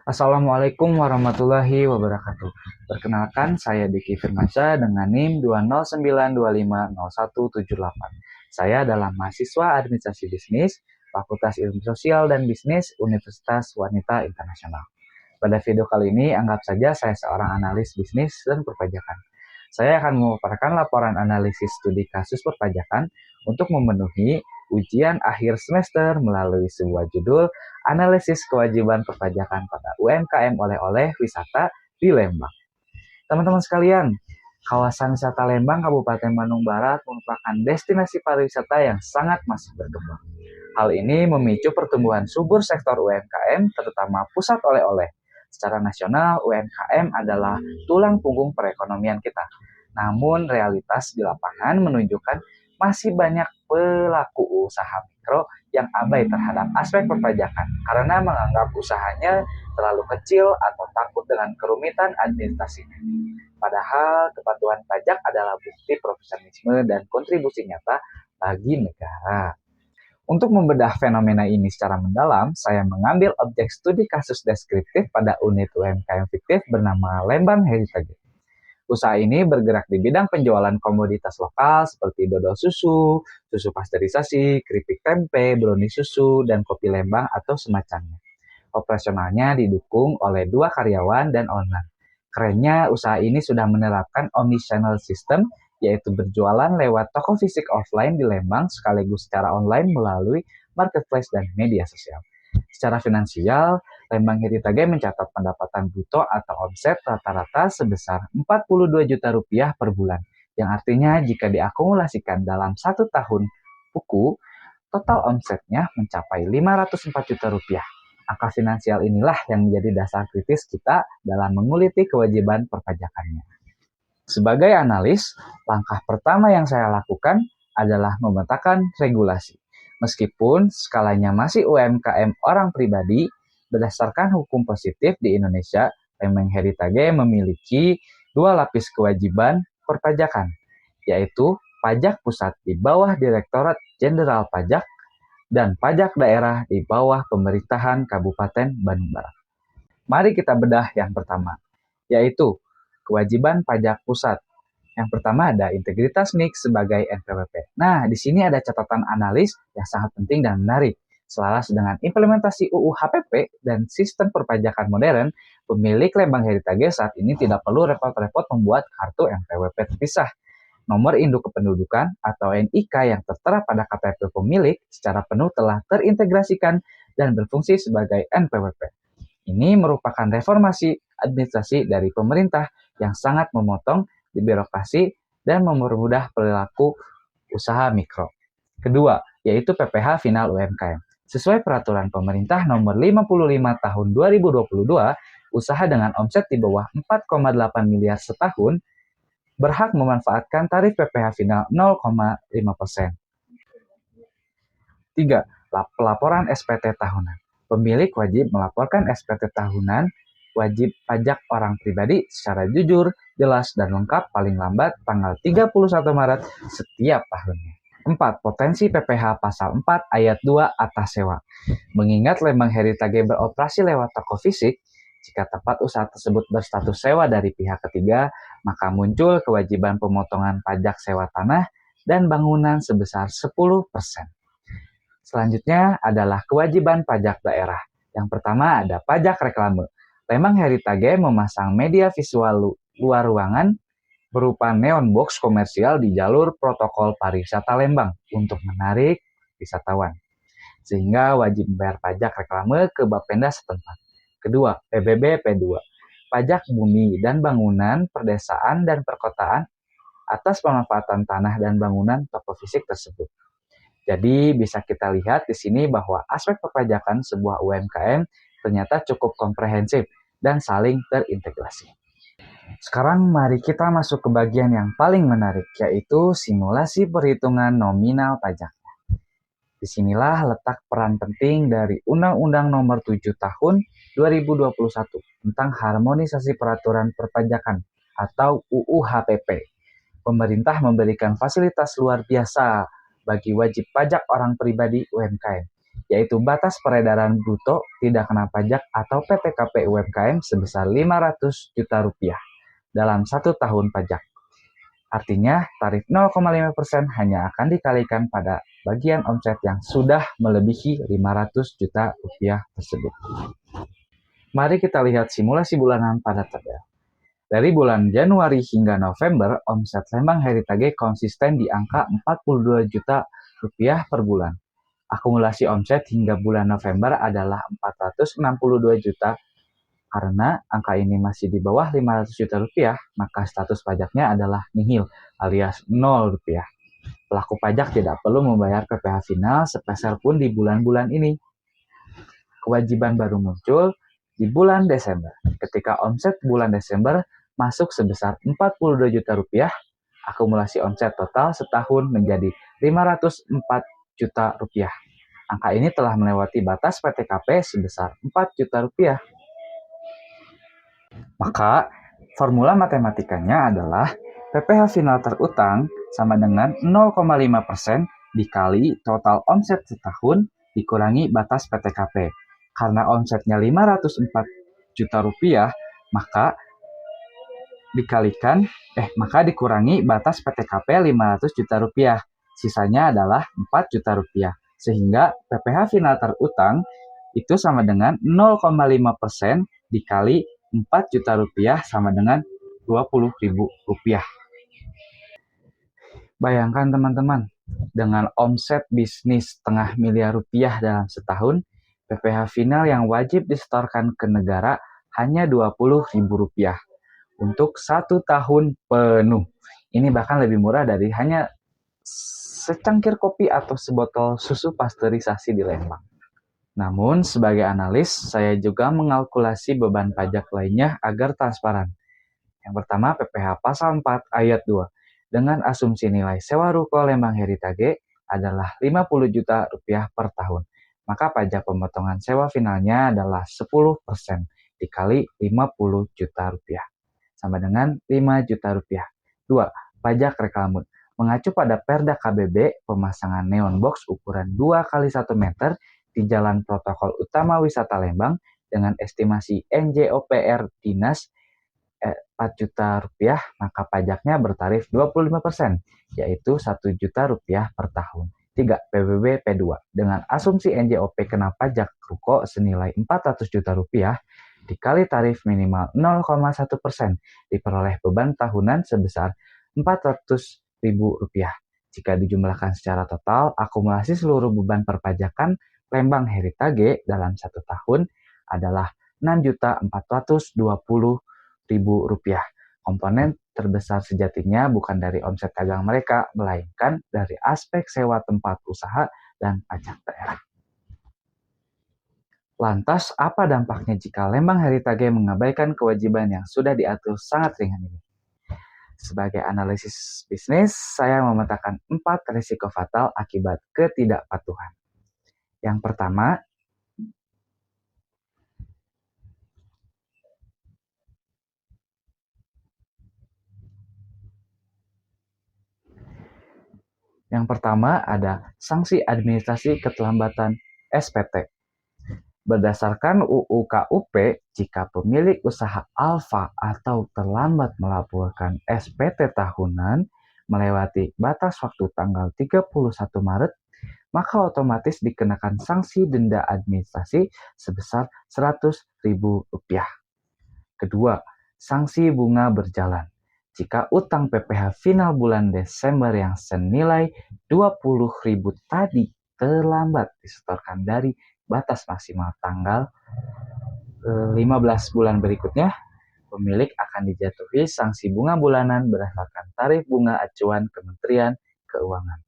Assalamualaikum warahmatullahi wabarakatuh. Perkenalkan, saya Diki Firmansyah dengan NIM 209250178. Saya adalah mahasiswa Administrasi Bisnis, Fakultas Ilmu Sosial dan Bisnis, Universitas Wanita Internasional. Pada video kali ini, anggap saja saya seorang analis bisnis dan perpajakan. Saya akan memaparkan laporan analisis studi kasus perpajakan untuk memenuhi ujian akhir semester melalui sebuah judul Analisis Kewajiban Perpajakan pada UMKM Oleh-oleh Wisata di Lembang. Teman-teman sekalian, kawasan wisata Lembang, Kabupaten Bandung Barat merupakan destinasi pariwisata yang sangat masif berkembang. Hal ini memicu pertumbuhan subur sektor UMKM, terutama pusat oleh-oleh. Secara nasional, UMKM adalah tulang punggung perekonomian kita. Namun, realitas di lapangan menunjukkan masih banyak pelaku usaha mikro yang abai terhadap aspek perpajakan karena menganggap usahanya terlalu kecil atau takut dengan kerumitan administrasinya. Padahal kepatuhan pajak adalah bukti profesionalisme dan kontribusi nyata bagi negara. Untuk membedah fenomena ini secara mendalam, saya mengambil objek studi kasus deskriptif pada unit UMKM fiktif bernama Lembang Heritage. Usaha ini bergerak di bidang penjualan komoditas lokal seperti dodol susu, susu pasteurisasi, keripik tempe, brownie susu, dan kopi Lembang atau semacamnya. Operasionalnya didukung oleh 2 karyawan dan owner. Kerennya, usaha ini sudah menerapkan omnichannel system, yaitu berjualan lewat toko fisik offline di Lembang sekaligus secara online melalui marketplace dan media sosial. Secara finansial, Lembang Heritage mencatat pendapatan bruto atau omset rata-rata sebesar Rp42 juta per bulan, yang artinya jika diakumulasikan dalam 1 tahun buku, total omsetnya mencapai Rp504 juta. Angka finansial inilah yang menjadi dasar kritis kita dalam menguliti kewajiban perpajakannya. Sebagai analis, langkah pertama yang saya lakukan adalah memetakan regulasi. Meskipun skalanya masih UMKM orang pribadi, berdasarkan hukum positif di Indonesia, Lembang Heritage memiliki 2 lapis kewajiban perpajakan, yaitu pajak pusat di bawah Direktorat Jenderal Pajak dan pajak daerah di bawah pemerintahan Kabupaten Bandung Barat. Mari kita bedah yang pertama, yaitu kewajiban pajak pusat. Yang pertama ada integritas NIK sebagai NPWP. Nah, di sini ada catatan analis yang sangat penting dan menarik. Selaras dengan implementasi UU HPP dan sistem perpajakan modern, pemilik Lembang Heritage saat ini tidak perlu repot-repot membuat kartu NPWP terpisah. Nomor induk kependudukan atau NIK yang tertera pada KTP pemilik secara penuh telah terintegrasikan dan berfungsi sebagai NPWP. Ini merupakan reformasi administrasi dari pemerintah yang sangat memotong di birokrasi dan mempermudah perilaku usaha mikro. Kedua, yaitu PPh final UMKM. Sesuai peraturan pemerintah nomor 55 tahun 2022, usaha dengan omset di bawah 4,8 miliar setahun berhak memanfaatkan tarif PPh final 0,5%. 3. Pelaporan SPT tahunan. Pemilik wajib melaporkan SPT tahunan wajib pajak orang pribadi secara jujur, jelas, dan lengkap paling lambat tanggal 31 Maret setiap tahunnya. 4. Potensi PPh pasal 4 ayat 2 atas sewa. Mengingat Lembang Heritage beroperasi lewat toko fisik, jika tempat usaha tersebut berstatus sewa dari pihak ketiga, maka muncul kewajiban pemotongan pajak sewa tanah dan bangunan sebesar 10%. Selanjutnya adalah kewajiban pajak daerah. Yang pertama ada pajak reklame. Lembang Heritage memasang media visual luar ruangan berupa neon box komersial di jalur protokol pariwisata Lembang untuk menarik wisatawan, sehingga wajib membayar pajak reklame ke Bapenda setempat. Kedua, PBB P2, pajak bumi dan bangunan perdesaan dan perkotaan atas pemanfaatan tanah dan bangunan toko fisik tersebut. Jadi bisa kita lihat di sini bahwa aspek perpajakan sebuah UMKM ternyata cukup komprehensif dan saling terintegrasi. Sekarang mari kita masuk ke bagian yang paling menarik, yaitu simulasi perhitungan nominal pajak. Disinilah letak peran penting dari Undang-Undang Nomor 7 Tahun 2021 tentang Harmonisasi Peraturan Perpajakan atau UU HPP. Pemerintah memberikan fasilitas luar biasa bagi wajib pajak orang pribadi UMKM, yaitu batas peredaran bruto tidak kena pajak atau PTKP UMKM sebesar 500 juta rupiah dalam 1 tahun pajak. Artinya, tarif 0,5% hanya akan dikalikan pada bagian omset yang sudah melebihi 500 juta rupiah tersebut. Mari kita lihat simulasi bulanan pada tabel. Dari bulan Januari hingga November, omset Lembang Heritage konsisten di angka 42 juta rupiah per bulan. Akumulasi omset hingga bulan November adalah 462 juta. Karena angka ini masih di bawah 500 juta rupiah, maka status pajaknya adalah nihil alias 0 rupiah. Pelaku pajak tidak perlu membayar PPh final sepeser pun di bulan-bulan ini. Kewajiban baru muncul di bulan Desember. Ketika omset bulan Desember masuk sebesar 42 juta rupiah, akumulasi omset total setahun menjadi 504 juta rupiah. Angka ini telah melewati batas PTKP sebesar 4 juta rupiah. Maka, formula matematikanya adalah PPh final terutang sama dengan 0,5% dikali total omset setahun dikurangi batas PTKP. Karena omsetnya 504 juta rupiah, maka dikurangi batas PTKP 500 juta rupiah. Sisanya adalah 4 juta rupiah. Sehingga PPh final terutang itu sama dengan 0,5% dikali 4 juta rupiah sama dengan 20.000 rupiah. Bayangkan teman-teman, dengan omset bisnis setengah miliar rupiah dalam setahun, PPh final yang wajib disetorkan ke negara hanya 20.000 rupiah untuk 1 tahun penuh. Ini bahkan lebih murah dari hanya secangkir kopi atau sebotol susu pasteurisasi di Lembang. Namun, sebagai analis, saya juga mengalkulasi beban pajak lainnya agar transparan. Yang pertama, PPh Pasal 4 Ayat 2. Dengan asumsi nilai sewa ruko Lembang Heritage adalah 50 juta rupiah per tahun. Maka pajak pemotongan sewa finalnya adalah 10% dikali 50 juta rupiah. Sama dengan 5 juta rupiah. 2. Pajak reklame. Mengacu pada Perda KBB, pemasangan neon box ukuran 2x1 meter di Jalan Protokol Utama Wisata Lembang dengan estimasi NJOPR Dinas 4 juta rupiah, maka pajaknya bertarif 25%, yaitu 1 juta rupiah per tahun. 3. PBB P2. Dengan asumsi NJOP kena pajak ruko senilai 400 juta rupiah, dikali tarif minimal 0,1%, diperoleh beban tahunan sebesar 400.000 rupiah. Jika dijumlahkan secara total, akumulasi seluruh beban perpajakan Lembang Heritage dalam 1 tahun adalah 6.420.000 rupiah. Komponen terbesar sejatinya bukan dari omset dagang mereka, melainkan dari aspek sewa tempat usaha dan pajak daerah. Lantas, apa dampaknya jika Lembang Heritage mengabaikan kewajiban yang sudah diatur sangat ringan ini? Sebagai analisis bisnis, saya memetakan 4 risiko fatal akibat ketidakpatuhan. Yang pertama ada sanksi administrasi keterlambatan SPT. Berdasarkan UU KUP, jika pemilik usaha alfa atau terlambat melaporkan SPT tahunan melewati batas waktu tanggal 31 Maret, maka otomatis dikenakan sanksi denda administrasi sebesar Rp100.000. Kedua, sanksi bunga berjalan. Jika utang PPh final bulan Desember yang senilai Rp20.000 tadi terlambat disetorkan dari batas maksimal tanggal 15 bulan berikutnya, pemilik akan dijatuhi sanksi bunga bulanan berdasarkan tarif bunga acuan Kementerian Keuangan.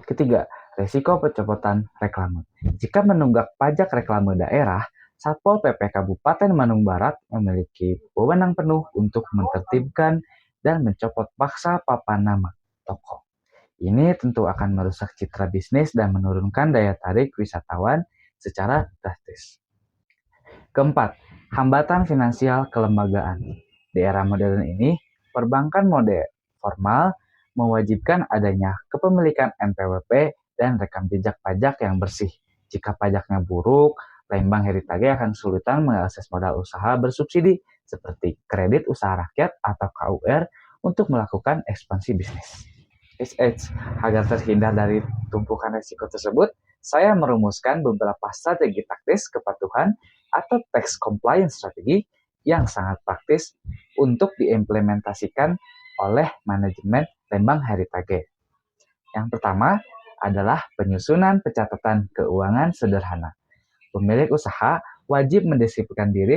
Ketiga, resiko pencopotan reklame. Jika menunggak pajak reklame daerah, Satpol PP Kabupaten Bandung Barat memiliki wewenang penuh untuk menertibkan dan mencopot paksa papan nama toko. Ini tentu akan merusak citra bisnis dan menurunkan daya tarik wisatawan secara drastis. Keempat, hambatan finansial kelembagaan. Di era modern ini, perbankan mode formal mewajibkan adanya kepemilikan NPWP dan rekam jejak pajak yang bersih. Jika pajaknya buruk, Lembang Heritage akan kesulitan mengakses modal usaha bersubsidi seperti kredit usaha rakyat atau KUR untuk melakukan ekspansi bisnis. Agar terhindar dari tumpukan risiko tersebut, saya merumuskan beberapa strategi taktis kepatuhan atau tax compliance strategi yang sangat praktis untuk diimplementasikan oleh manajemen Lembang Heritage. Yang pertama adalah penyusunan pencatatan keuangan sederhana. Pemilik usaha wajib mendisiplinkan diri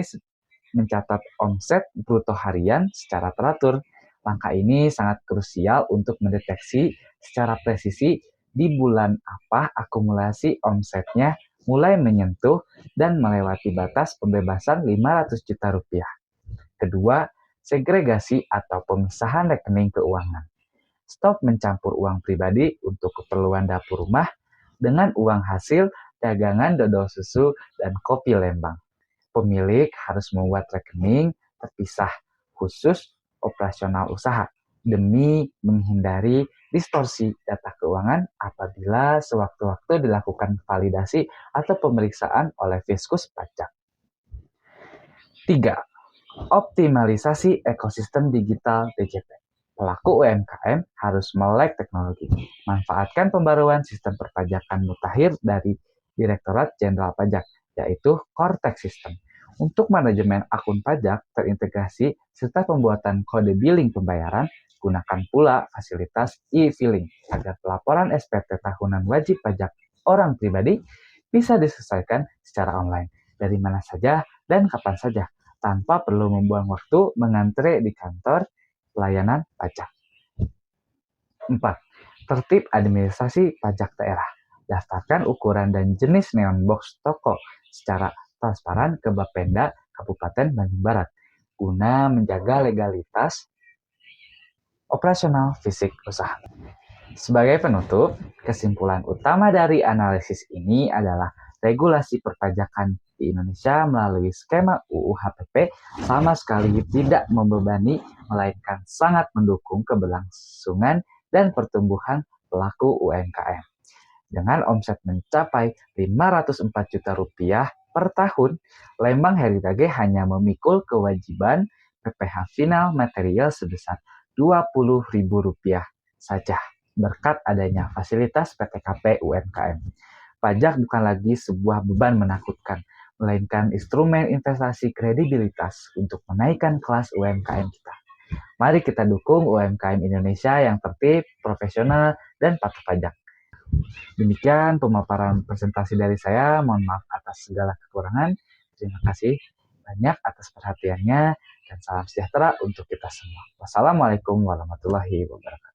mencatat omset bruto harian secara teratur. Langkah ini sangat krusial untuk mendeteksi secara presisi di bulan apa akumulasi omsetnya mulai menyentuh dan melewati batas pembebasan 500 juta rupiah. Kedua, segregasi atau pemisahan rekening keuangan. Stop mencampur uang pribadi untuk keperluan dapur rumah dengan uang hasil dagangan dodol susu dan kopi Lembang. Pemilik harus membuat rekening terpisah khusus operasional usaha demi menghindari distorsi data keuangan apabila sewaktu-waktu dilakukan validasi atau pemeriksaan oleh Fiskus Pajak. 3. Optimalisasi ekosistem digital DJP. Pelaku UMKM harus melek teknologi. Manfaatkan pembaruan sistem perpajakan mutakhir dari Direktorat Jenderal Pajak, yaitu Cortex System. Untuk manajemen akun pajak terintegrasi serta pembuatan kode billing pembayaran, gunakan pula fasilitas e-filing agar pelaporan SPT tahunan wajib pajak orang pribadi bisa diselesaikan secara online dari mana saja dan kapan saja tanpa perlu membuang waktu mengantre di kantor pelayanan pajak. 4. Tertib administrasi pajak daerah. Daftarkan ukuran dan jenis neon box toko secara transparan ke Bapenda Kabupaten Bandung Barat guna menjaga legalitas operasional fisik usaha. Sebagai penutup, kesimpulan utama dari analisis ini adalah regulasi perpajakan di Indonesia melalui skema UU HPP sama sekali tidak membebani, melainkan sangat mendukung keberlangsungan dan pertumbuhan pelaku UMKM. Dengan omset mencapai 504 juta rupiah per tahun, Lembang Heritage hanya memikul kewajiban PPh final material sebesar Rp20.000 saja berkat adanya fasilitas PTKP UMKM. Pajak bukan lagi sebuah beban menakutkan, melainkan instrumen investasi kredibilitas untuk menaikkan kelas UMKM kita. Mari kita dukung UMKM Indonesia yang tertib, profesional, dan patuh pajak. Demikian pemaparan presentasi dari saya. Mohon maaf atas segala kekurangan. Terima kasih banyak atas perhatiannya dan salam sejahtera untuk kita semua. Wassalamualaikum warahmatullahi wabarakatuh.